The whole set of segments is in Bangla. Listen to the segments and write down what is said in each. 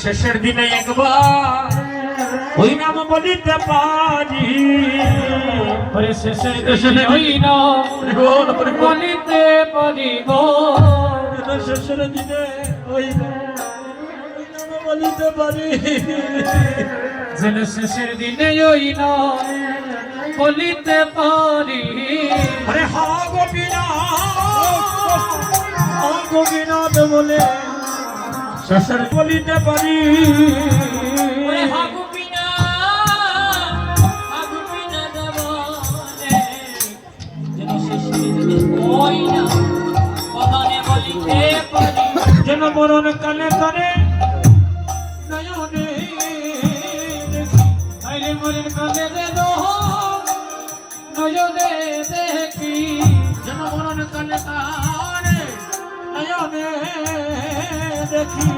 শেষের দিনে একবার ওই নাম বলিতে পারি, শেষের দিনে ওই নাম বলিতে পারিব, শেষের দিনে ওই নাম বলিতে পারি, যেন শেষের দিনে ওই নাম বলিতে পারি। আরে হা গোপীনাথ বলে শেষের বলিতে পারি, যেন মরণ কালে তরে নয়নে আইলে মরণ কালে যেন নয়নে দেখি, যেন মরণ কালে তারে নয়নে দেখি,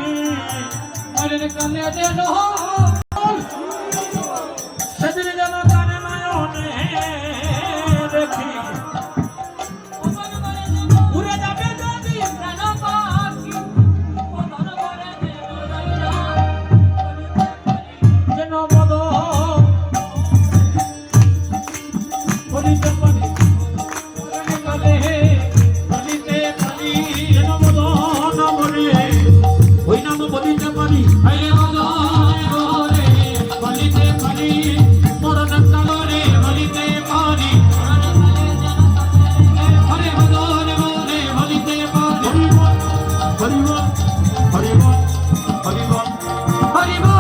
মরণ কালে যেন সেদিন যেন তারে নয়নে দেখি, উড়ে যাবে যদি প্রাণ পাখি, যেন মদ বলিতে পারি, কালে বলিতে পারি, যেন মদ না বলে ওই নাম বলিতে পারি, আইলে মনে বলিতে পারি, মরণ কালে বলিতে পারি, হরে মনে বলিতে পারি। হরিবল হরিবল হরিবল হরিবল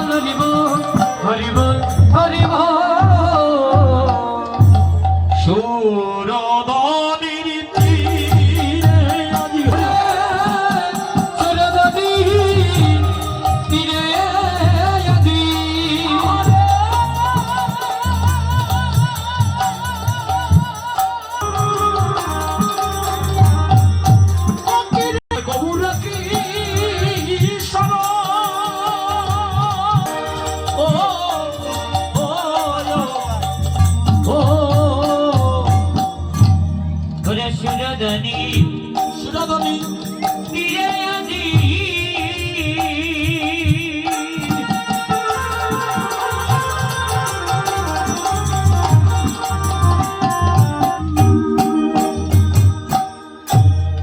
হরিবল হরিবল হরিবল সুরদনির তীরে আজি সুরদনি তীরে আজি গৌরকি সর ও ও ও ওরে সুরদনি সুরদনি তীরে আজি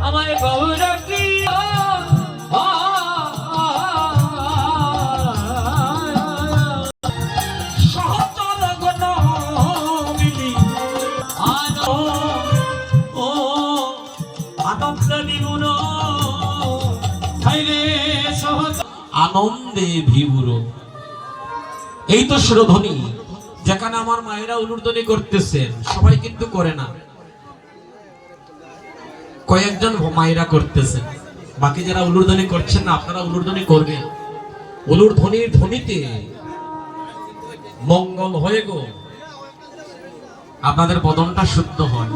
আমার গৌরকি সহচর গণ মিলি ও আনন্দ বিগুণ হাইরে সহজ আনন্দে ভিবুর। এই তো সুরধ্বনি, যেখানে আমার মায়েরা উলুধ্বনি করতেছেন, সবাই কিন্তু করে না, কয়েকজন মায়েরা করতেছেন, বাকি যারা উলুধ্বনি করছেন না আপনারা উলুধ্বনি করবেন। উলুধ্বনির ধ্বনিতে মঙ্গল হয়ে গো আপনাদের বদনটা শুদ্ধ হয়।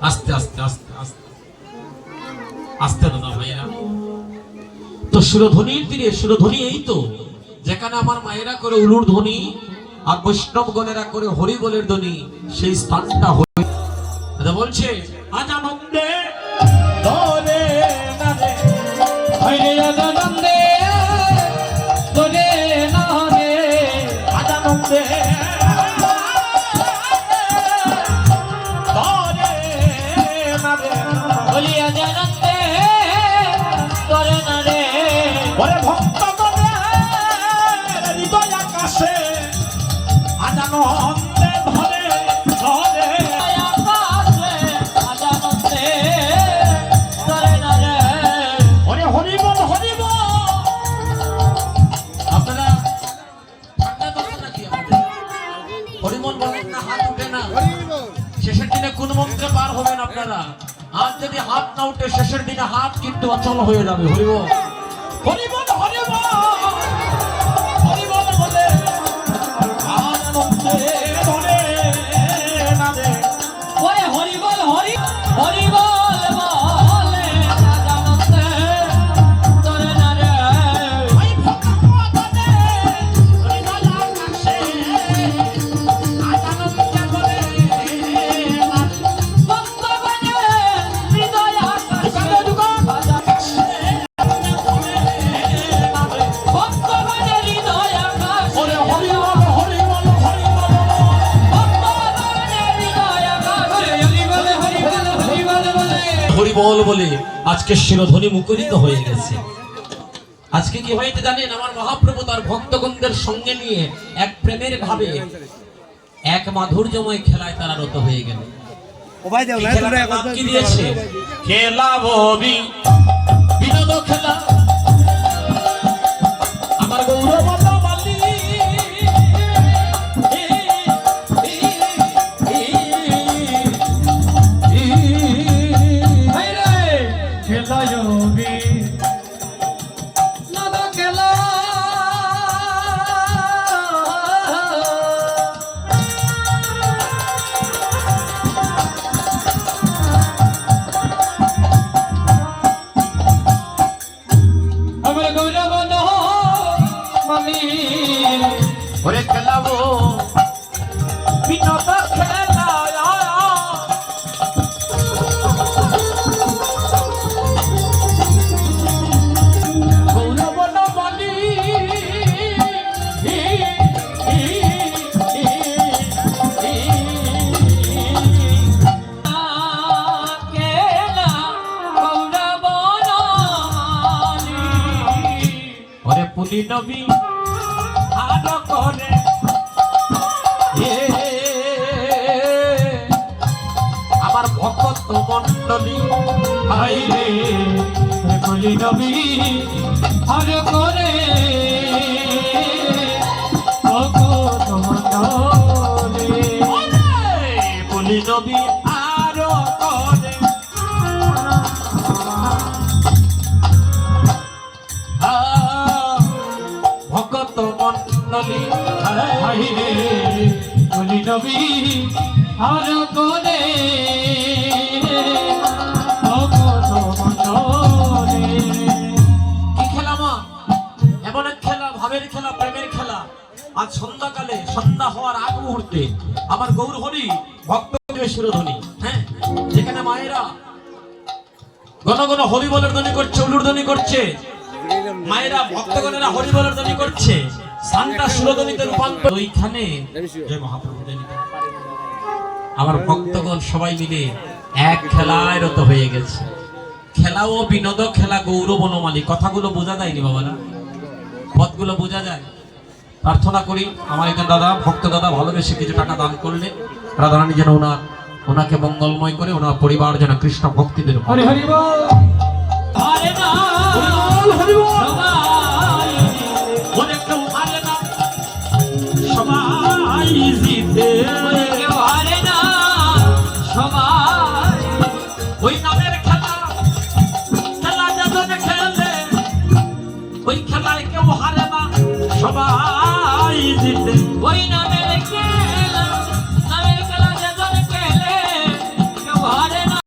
আস্তে আস্তে আস্তে আস্তে আস্তে দাদা ভাইরা। তো সুরধ্বনির তীরে সুরধ্বনি এই তো, যেখানে আমার মায়েরা করে উলুর ধ্বনি আর বৈষ্ণব গণেরা করে হরিবলের ধ্বনি, সেই স্থানটা বলছে আজ আনন্দে দোলে না রে, হাইরে আনন্দে তোরে না রে, আজ আনন্দে দোলে না রে, বলি আজ আনন্দে তোরে না রে, ওরে ভক্ত গণে হৃদয় আকাশে আজ আনন্দে ধরে ধরে, আকাশে আজ আনন্দে তোরে না রে। ওরে হরিবল হরিবল। আপনারা ঠান্ডা করছেন নাকি? হরিবল বলেন না, হাত উঠে না। শেষের দিনে কোন মন্ত্রে পার হবেন আপনারা? আর যদি হাত না উঠে শেষের দিনে হাত কিন্তু অচল হয়ে যাবে। হরিবল হরিবল হরিবল হরিবল বলে আনন্দে ধরে না রে, ওরে হরিবল হরিবল বলে আজ আনন্দে তোরে না রে, ওই ভক্ত গণে হৃদয় আকাশে আজ আনন্দে ধরে না রে। ভক্তগণে হৃদয় আকাশে আজ বল বলে আজকে শিরোধ্বনি মুখরিত হয়ে গেছে। আজকে কি হয়েছে জানেন, আমার মহাপ্রভু তার ভক্তগণদের সঙ্গে নিয়ে এক প্রেমের ভাবে এক মাধুর্যময় খেলায় তারা রত হয়ে গেল। এই খেলাটার নাম কি দিয়েছে? খেলাবো বিনোদ খেলা, আমার গৌরব বালি। খেলা যোগী নাদা খেলা আমার গৌরব মালি ওরে খেলাবো বিনোদ খেলা, পুলি নবী আর করে আমার ভক্ত মন্ডলী আইরে পুলি নবী আর করে পুলি নবী আর করে ভক্ত মন্ডলী আইরে পুলি নবী আর করে কি খেলা মা? এমন এক খেলা, ভাবের খেলা, প্রেমের খেলা। আজ সন্ধ্যাকালে, সন্ধ্যা হওয়ার আগ মুহূর্তে আমার গৌর হরি ভক্ত শিরোধ্বনি, হ্যাঁ, যেখানে মায়েরা ঘন ঘন হরি বলের ধ্বনি করছে, উলুর ধ্বনি করছে, মায়েরা ভক্তগণেরা হরি বলের ধ্বনি করছে, সান্টা শিরোধ্বনিতে রূপান্তর। ওইখানে জয় মহাপ্রভু আমার ভক্তগণ সবাই মিলে এক খেলায় রত হয়ে গেছে। খেলা ও বিনোদ খেলা গৌরব বনমালী। কথাগুলো বোঝা যায়নি বাবারা, পথগুলো বোঝা যায়। প্রার্থনা করি আমার একজন দাদা, ভক্ত দাদা ভালোবেসে কিছু টাকা দান করলে রাধারানী যেন ওনাকে মঙ্গলময় করে, ওনার পরিবার যেন কৃষ্ণ ভক্তিদের হরি হরি বল হরে না হরি বল সবাই কেউ হারে না, সবাই জিতে। কেউ হারে না, সবাই ওই নামের খেলা, খেলা যেজন খেলে ওই খেলায় কেউ হারে না, সবাই জিতে। ওই না